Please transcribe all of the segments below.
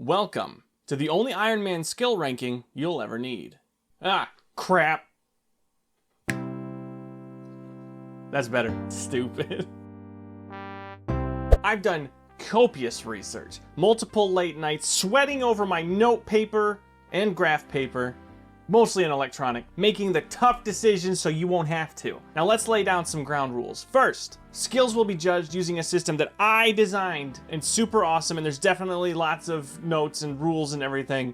Welcome to the only Ironman skill ranking you'll ever need. Ah, crap. That's better. Stupid. I've done copious research, multiple late nights, sweating over my note paper and graph paper, mostly in electronic, making the tough decisions so you won't have to. Now let's lay down some ground rules. First, skills will be judged using a system that I designed and super awesome, and there's definitely lots of notes and rules and everything,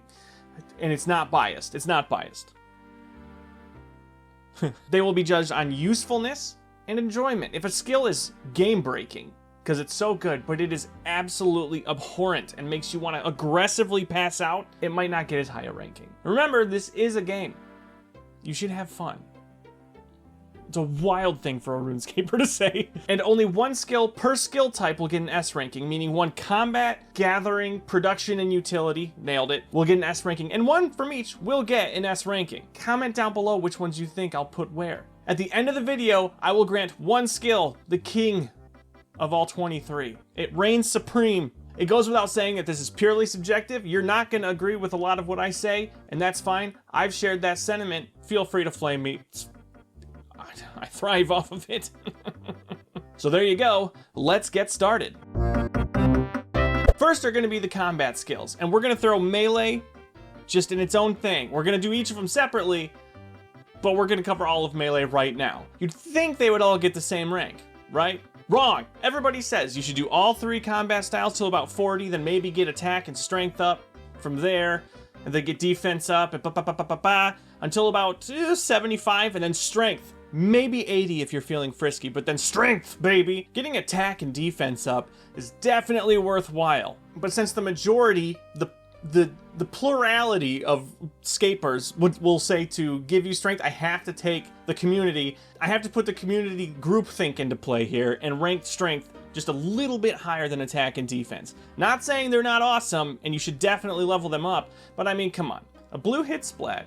and it's not biased. It's not biased. They will be judged on usefulness and enjoyment. If a skill is game-breaking, because it's so good, but it is absolutely abhorrent and makes you want to aggressively pass out, it might not get as high a ranking. Remember, this is a game. You should have fun. It's a wild thing for a RuneScaper to say. And only one skill per skill type will get an S ranking, meaning one combat, gathering, production, and utility, nailed it, will get an S ranking, and one from each will get an S ranking. Comment down below which ones you think I'll put where. At the end of the video, I will grant one skill, the king of all 23. It reigns supreme. It goes without saying that this is purely subjective. You're not going to agree with a lot of what I say, and that's fine. I've shared that sentiment. Feel free to flame me. I thrive off of it. So there you go. Let's get started. First are going to be the combat skills, and we're going to throw melee just in its own thing. We're going to do each of them separately, but we're going to cover all of melee right now. You'd think they would all get the same rank, right? Wrong. Everybody says you should do all three combat styles till about 40, then maybe get attack and strength up from there, and then get defense up and until about 75, and then strength. Maybe 80 if you're feeling frisky, but then strength, baby. Getting attack and defense up is definitely worthwhile. But since the majority, the plurality of scapers will say to give you strength, I have to take the community. I have to put the community groupthink into play here and rank strength just a little bit higher than attack and defense. Not saying they're not awesome, and you should definitely level them up, but I mean, come on. A blue hit splat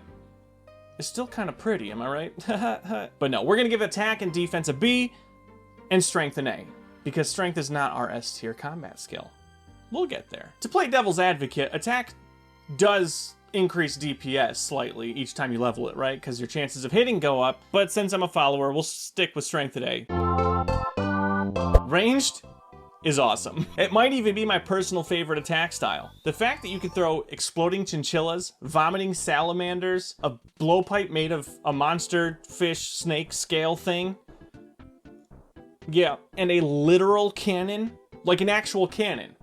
is still kind of pretty, am I right? But no, we're gonna give attack and defense a B and strength an A, because strength is not our S tier combat skill. We'll get there. To play devil's advocate, attack does increase DPS slightly each time you level it, right? Because your chances of hitting go up, but since I'm a follower, we'll stick with strength today. Ranged is awesome. It might even be my personal favorite attack style. The fact that you can throw exploding chinchillas, vomiting salamanders, a blowpipe made of a monster fish snake scale thing, yeah, and a literal cannon, like an actual cannon.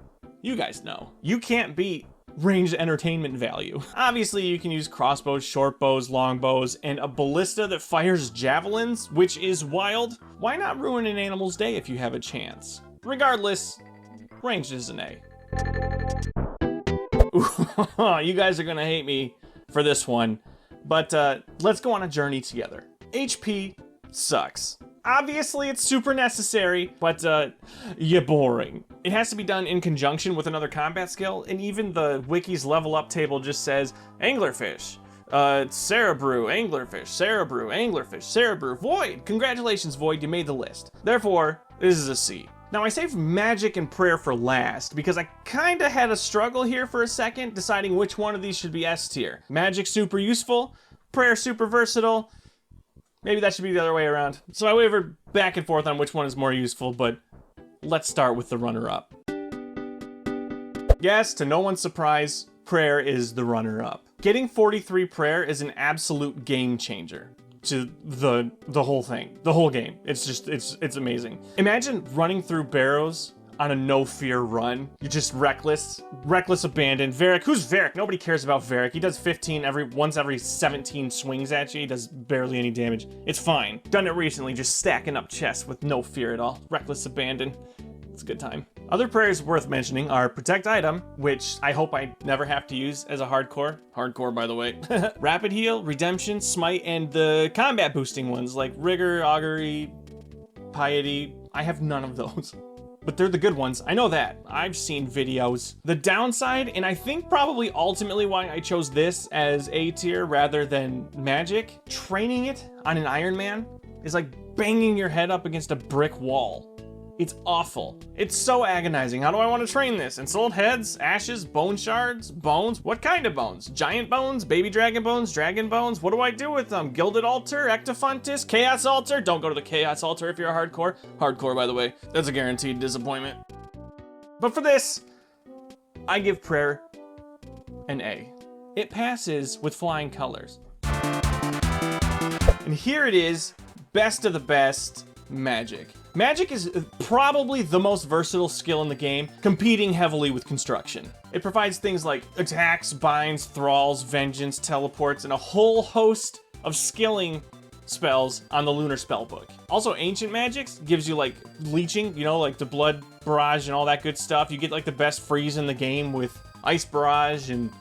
You guys know. You can't beat ranged entertainment value. Obviously, you can use crossbows, short bows, long bows, and a ballista that fires javelins, which is wild. Why not ruin an animal's day if you have a chance? Regardless, ranged is an A. You guys are gonna hate me for this one, but let's go on a journey together. HP sucks. Obviously, it's super necessary, but you're boring. It has to be done in conjunction with another combat skill, and even the wiki's level up table just says anglerfish, Cerebrew, anglerfish, Cerebrew, anglerfish, Cerebrew, Void. Congratulations, Void, you made the list. Therefore, this is a C. Now, I saved magic and prayer for last because I kinda had a struggle here for a second deciding which one of these should be S tier. Magic super useful, prayer super versatile. Maybe that should be the other way around. So I wavered back and forth on which one is more useful, but let's start with the runner-up. Yes, to no one's surprise, prayer is the runner-up. Getting 43 prayer is an absolute game changer to the whole thing, the whole game. It's amazing. Imagine running through barrows on a no-fear run. You're just reckless abandon. Varric, who's Varric? Nobody cares about Varric. He does 15 once every 17 swings at you. He does barely any damage. It's fine. Done it recently, just stacking up chests with no fear at all. Reckless abandon. It's a good time. Other prayers worth mentioning are Protect Item, which I hope I never have to use as a hardcore. Hardcore, by the way. Rapid Heal, Redemption, Smite, and the combat boosting ones like Rigor, Augury, Piety. I have none of those. But they're the good ones. I know that. I've seen videos. The downside, and I think probably ultimately why I chose this as A tier rather than magic, training it on an Ironman is like banging your head up against a brick wall. It's awful. It's so agonizing. How do I want to train this? Ensouled heads, ashes, bone shards, bones? What kind of bones? Giant bones, baby dragon bones, dragon bones? What do I do with them? Gilded altar, ectofuntus, chaos altar? Don't go to the chaos altar if you're a hardcore. Hardcore, by the way. That's a guaranteed disappointment. But for this, I give prayer an A. It passes with flying colors. And here it is, best of the best, magic. Magic is probably the most versatile skill in the game, competing heavily with construction. It provides things like attacks, binds, thralls, vengeance, teleports, and a whole host of skilling spells on the Lunar Spellbook. Also, Ancient Magics gives you like leeching, you know, like the blood barrage and all that good stuff. You get like the best freeze in the game with ice barrage and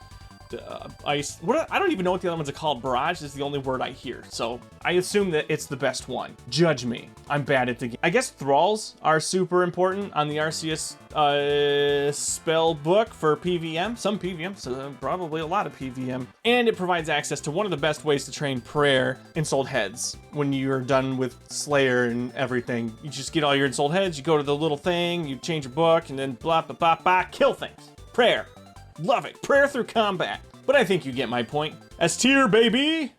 ice. I don't even know what the other ones are called. Barrage is the only word I hear, so I assume that it's the best one. Judge me. I'm bad at the game. I guess thralls are super important on the RCS spell book for PVM. Some PVM, so probably a lot of PVM. And it provides access to one of the best ways to train prayer, Ensouled Heads. When you're done with Slayer and everything, you just get all your Ensouled Heads, you go to the little thing, you change your book, and then blah, blah, blah, blah, kill things. Prayer. Love it. Prayer through combat. But I think you get my point. S tier, baby!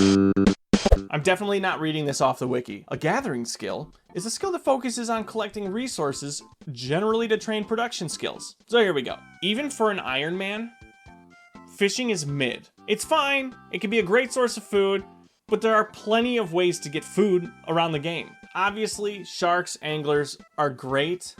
I'm definitely not reading this off the wiki. A gathering skill is a skill that focuses on collecting resources, generally to train production skills. So here we go. Even for an Ironman, fishing is mid. It's fine. It can be a great source of food, but there are plenty of ways to get food around the game. Obviously, sharks, anglers are great,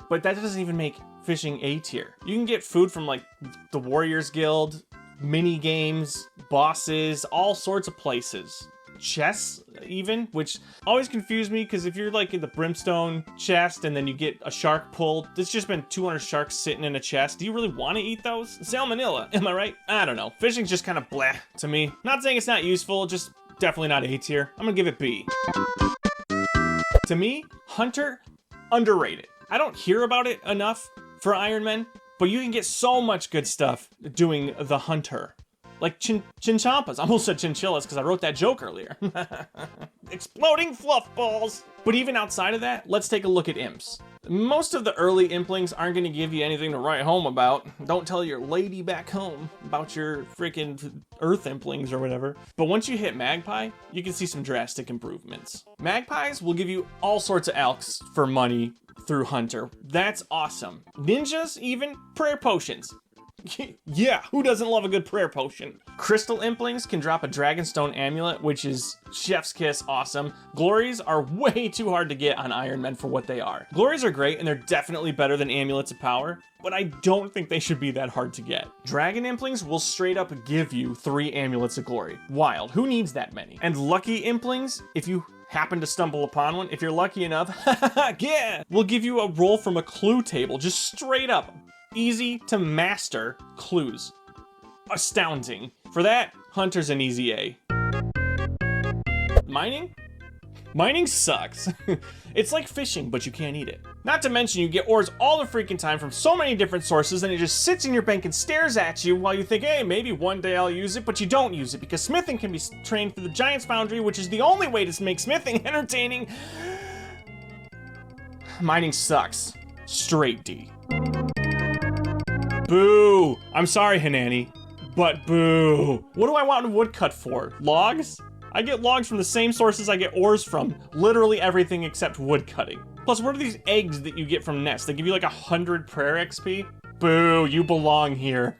but that doesn't even make fishing A tier. You can get food from like the Warriors Guild, mini games, bosses, all sorts of places. Chests even, which always confuse me because if you're like in the brimstone chest and then you get a shark pulled, there's just been 200 sharks sitting in a chest. Do you really want to eat those? Salmonella, am I right? I don't know. Fishing's just kind of bleh to me. Not saying it's not useful, just definitely not A tier. I'm gonna give it B. To me, Hunter, underrated. I don't hear about it enough for Ironman, but you can get so much good stuff doing the Hunter. Like chinchampas. I almost said chinchillas because I wrote that joke earlier. Exploding fluff balls. But even outside of that, let's take a look at imps. Most of the early implings aren't going to give you anything to write home about. Don't tell your lady back home about your freaking earth implings or whatever. But once you hit magpie, you can see some drastic improvements. Magpies will give you all sorts of alks for money through Hunter. That's awesome. Ninjas, even prayer potions. Yeah, who doesn't love a good prayer potion? Crystal Implings can drop a Dragonstone Amulet, which is chef's kiss awesome. Glories are way too hard to get on Ironman for what they are. Glories are great, and they're definitely better than Amulets of Power, but I don't think they should be that hard to get. Dragon Implings will straight up give you 3 Amulets of Glory. Wild, who needs that many? And Lucky Implings, if you happen to stumble upon one, if you're lucky enough, yeah, will give you a roll from a clue table, just straight up. Easy to master clues. Astounding. For that, Hunter's an easy A. Mining? Mining sucks. It's like fishing, but you can't eat it. Not to mention you get ores all the freaking time from so many different sources and it just sits in your bank and stares at you while you think, hey, maybe one day I'll use it, but you don't use it because smithing can be trained through the Giant's Foundry, which is the only way to make smithing entertaining. Mining sucks. Straight D. Boo! I'm sorry, Hanani, but boo. What do I want a woodcut for? Logs? I get logs from the same sources I get ores from. Literally everything except woodcutting. Plus, what are these eggs that you get from nests? They give you like 100 prayer XP? Boo, you belong here.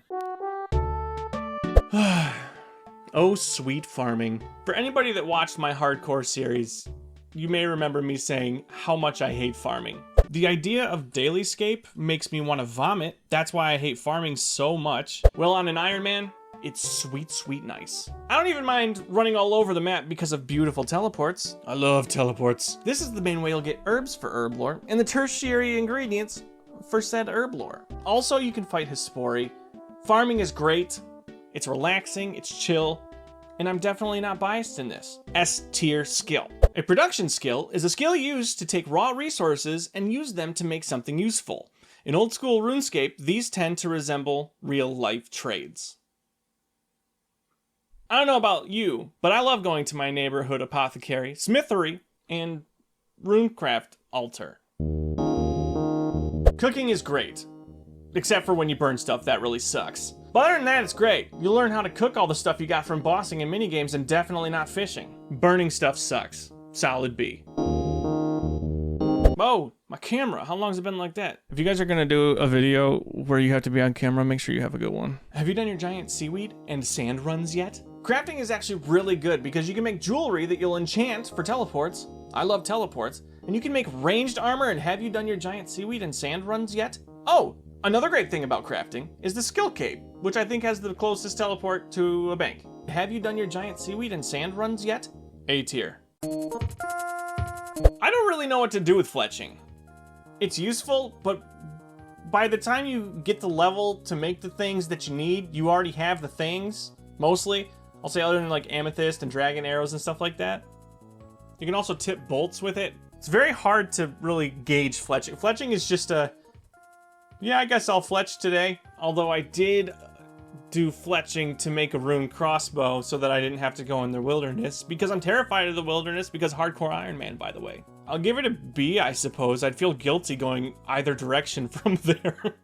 Oh, sweet farming. For anybody that watched my hardcore series, you may remember me saying how much I hate farming. The idea of dailyscape makes me want to vomit. That's why I hate farming so much. Well, on an Ironman, it's sweet, sweet nice. I don't even mind running all over the map because of beautiful teleports. I love teleports. This is the main way you'll get herbs for herb lore, and the tertiary ingredients for said herb lore. Also, you can fight Hespori. Farming is great. It's relaxing, it's chill, and I'm definitely not biased in this. S tier skill. A production skill is a skill used to take raw resources and use them to make something useful. In old school RuneScape, these tend to resemble real life trades. I don't know about you, but I love going to my neighborhood apothecary, smithery, and runecraft altar. Cooking is great. Except for when you burn stuff, that really sucks. But other than that, it's great. You'll learn how to cook all the stuff you got from bossing and minigames and definitely not fishing. Burning stuff sucks. Solid B. Oh, my camera. How long has it been like that? If you guys are gonna do a video where you have to be on camera, make sure you have a good one. Have you done your giant seaweed and sand runs yet? Crafting is actually really good because you can make jewelry that you'll enchant for teleports. I love teleports. And you can make ranged armor. And have you done your giant seaweed and sand runs yet? Oh, another great thing about crafting is the skill cape, which I think has the closest teleport to a bank. Have you done your giant seaweed and sand runs yet? A tier. I don't really know what to do with fletching. It's useful, but by the time you get the level to make the things that you need, you already have the things, mostly. I'll say other than like amethyst and dragon arrows and stuff like that. You can also tip bolts with it. It's very hard to really gauge fletching. Fletching is just a, yeah, I guess I'll fletch today. Although I did do fletching to make a rune crossbow so that I didn't have to go in the wilderness, because I'm terrified of the wilderness, because hardcore Ironman, by the way. I'll give it a B, I suppose. I'd feel guilty going either direction from there.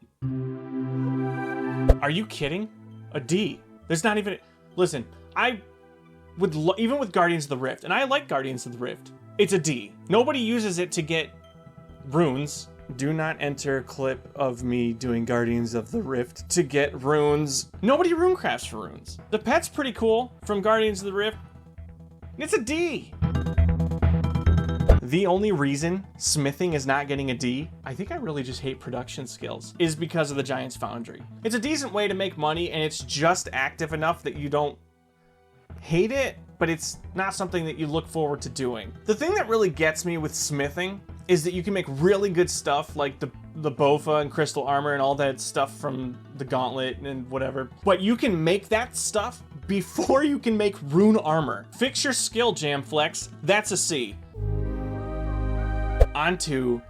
Are you kidding? A D. There's not even... Listen, I would... Even with Guardians of the Rift, and I like Guardians of the Rift, it's a D. Nobody uses it to get runes. Do not enter clip of me doing Guardians of the Rift to get runes. Nobody rune crafts for runes. The pet's pretty cool from Guardians of the Rift. It's a D. The only reason smithing is not getting a D, I think I really just hate production skills, is because of the Giant's Foundry. It's a decent way to make money, and it's just active enough that you don't hate it, but it's not something that you look forward to doing. The thing that really gets me with smithing is that you can make really good stuff like the Bofa and crystal armor and all that stuff from the gauntlet and whatever. But you can make that stuff before you can make rune armor. Fix your skill, Jamflex. That's a C. Onto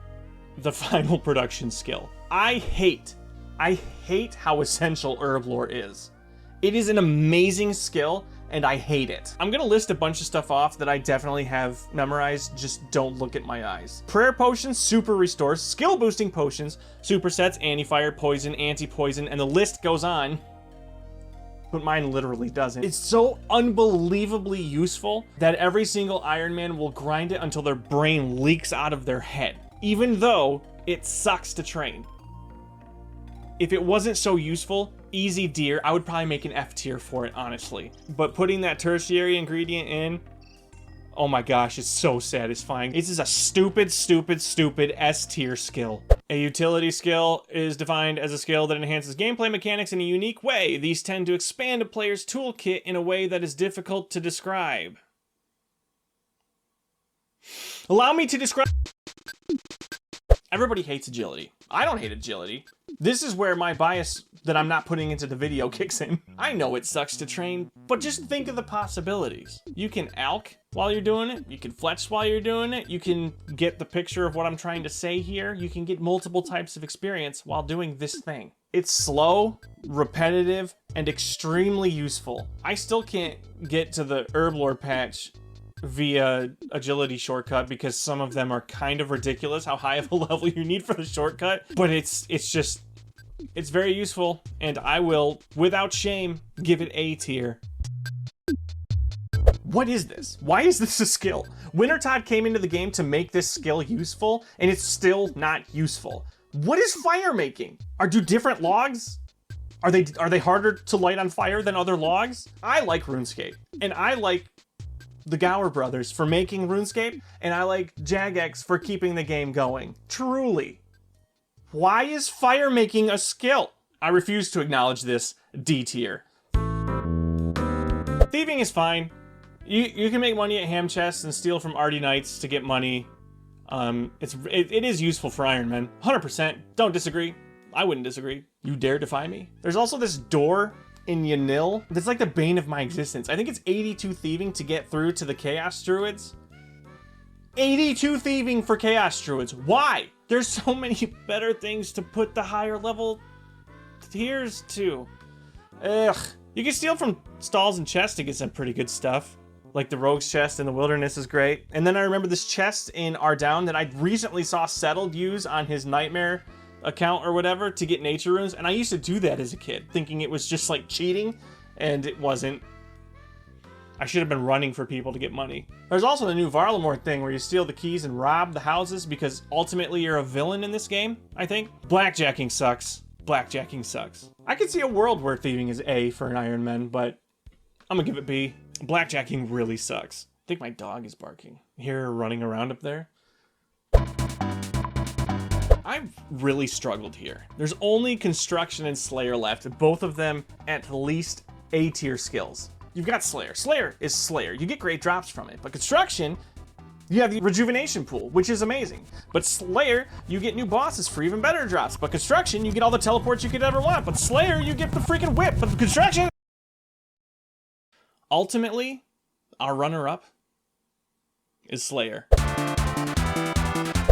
the final production skill. I hate how essential herb lore is. It is an amazing skill, and I hate it. I'm gonna list a bunch of stuff off that I definitely have memorized, just don't look at my eyes. Prayer potions, super restores, skill boosting potions, supersets, anti-fire, poison, anti-poison, and the list goes on. But mine literally doesn't. It's so unbelievably useful that every single Iron Man will grind it until their brain leaks out of their head, even though it sucks to train. If it wasn't so useful, easy deer, I would probably make an F tier for it, honestly. But putting that tertiary ingredient in, oh my gosh, it's so satisfying. This is a stupid S tier skill. A utility skill is defined as a skill that enhances gameplay mechanics in a unique way. These tend to expand a player's toolkit in a way that is difficult to describe. Allow me to describe... Everybody hates agility. I don't hate agility. This is where my bias that I'm not putting into the video kicks in. I know it sucks to train, but just think of the possibilities. You can alch while you're doing it. You can fletch while you're doing it. You can get the picture of what I'm trying to say here. You can get multiple types of experience while doing this thing. It's slow, repetitive, and extremely useful. I still can't get to the herb lore patch via agility shortcut because some of them are kind of ridiculous how high of a level you need for the shortcut, but it's very useful, and I will without shame give it A tier. What is this? Why is this a skill? Wintertodt came into the game to make this skill useful, and it's still not useful. What is fire making? Do different logs? Are they harder to light on fire than other logs? I like Runescape, and I like the Gower brothers for making Runescape, and I like Jagex for keeping the game going. Truly. Why is fire making a skill? I refuse to acknowledge this. D tier. Thieving is fine. You can make money at ham chests and steal from Arty Knights to get money. It is useful for Iron Man. 100%. Don't disagree. I wouldn't disagree. You dare defy me? There's also this door in Yanil that's like the bane of my existence. I think it's 82 thieving to get through to the Chaos Druids. 82 thieving for Chaos Druids. Why? There's so many better things to put the higher level tiers to. Ugh. You can steal from stalls and chests to get some pretty good stuff. Like the Rogue's chest in the Wilderness is great. And then I remember this chest in Ardown that I recently saw Settled use on his Nightmare account or whatever to get nature runes, and I used to do that as a kid, thinking it was just like cheating, and it wasn't. I should have been running for people to get money. There's also the new Varlamore thing where you steal the keys and rob the houses because ultimately you're a villain in this game, I think. Blackjacking sucks. Blackjacking sucks. I could see a world where thieving is A for an Ironman, but I'm gonna give it B. Blackjacking really sucks. I think my dog is barking. You hear her running around up there? I've really struggled here. There's only Construction and Slayer left, both of them at least A tier skills. You've got Slayer. Slayer is Slayer. You get great drops from it. But Construction, you have the Rejuvenation Pool, which is amazing. But Slayer, you get new bosses for even better drops. But Construction, you get all the teleports you could ever want. But Slayer, you get the freaking whip. But the Construction... Ultimately, our runner-up is Slayer.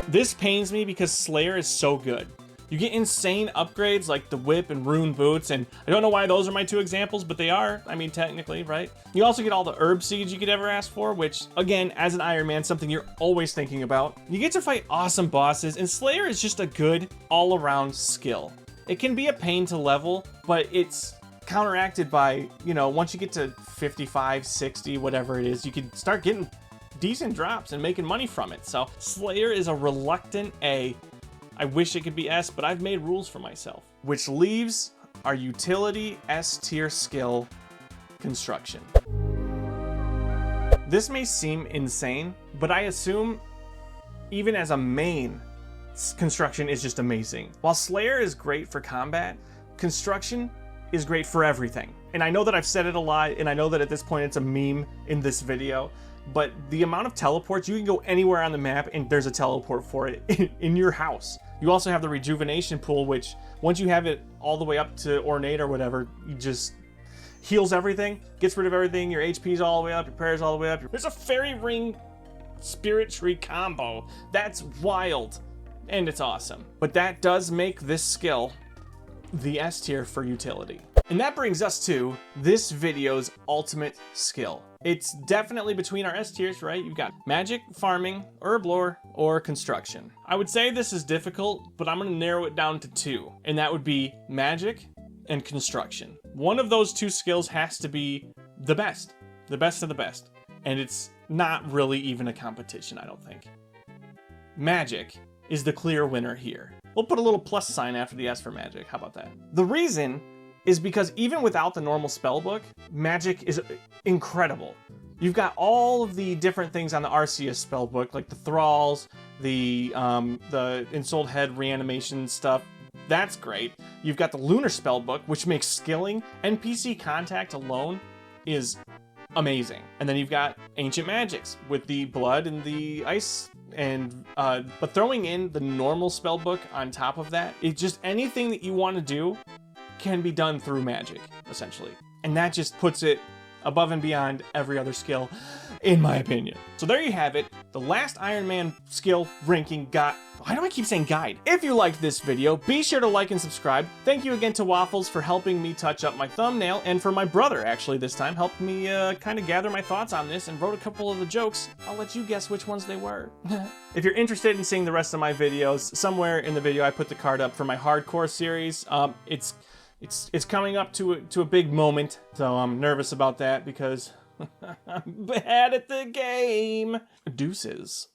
This pains me because Slayer is so good. You get insane upgrades like the whip and rune boots, and I don't know why those are my two examples, but they are. I mean, technically, right? You also get all the herb seeds you could ever ask for, which, again, as an Ironman, something you're always thinking about. You get to fight awesome bosses, and Slayer is just a good all-around skill. It can be a pain to level, but it's counteracted by, you know, once you get to 55, 60, whatever it is, you can start getting decent drops and making money from it. So Slayer is a reluctant A. I wish it could be S, but I've made rules for myself. Which leaves our utility S tier skill, Construction. This may seem insane, but I assume even as a main, Construction is just amazing. While Slayer is great for combat, Construction is great for everything. And I know that I've said it a lot, and I know that at this point it's a meme in this video, but the amount of teleports, you can go anywhere on the map and there's a teleport for it in your house. You also have the Rejuvenation Pool, which once you have it all the way up to Ornate or whatever, you just heals everything, gets rid of everything, your HP's all the way up, your prayer's all the way up. There's a Fairy Ring Spirit Tree combo. That's wild, and it's awesome. But that does make this skill the S tier for utility. And that brings us to this video's ultimate skill. It's definitely between our S tiers, right? You've got Magic, Farming, Herb Lore, or Construction. I would say this is difficult, but I'm gonna narrow it down to two, and that would be Magic and Construction. One of those two skills has to be the best of the best, and it's not really even a competition, I don't think. Magic is the clear winner here. We'll put a little plus sign after the S for Magic, how about that? The reason is because even without the normal spellbook, Magic is incredible. You've got all of the different things on the RCS spellbook, like the Thralls, the Ensouled Head reanimation stuff. That's great. You've got the Lunar spellbook, which makes skilling. NPC contact alone is amazing. And then you've got Ancient Magics with the Blood and the Ice, and but throwing in the normal spellbook on top of that, it's just anything that you want to do can be done through Magic, essentially. And that just puts it above and beyond every other skill, in my opinion. So there you have it, the last Ironman skill ranking why do I keep saying guide? If you liked this video, be sure to like and subscribe. Thank you again to Waffles for helping me touch up my thumbnail, and for my brother, actually, this time, helped me kind of gather my thoughts on this and wrote a couple of the jokes. I'll let you guess which ones they were. If you're interested in seeing the rest of my videos, somewhere in the video I put the card up for my hardcore series. It's coming up to a big moment, so I'm nervous about that because I'm bad at the game. Deuces.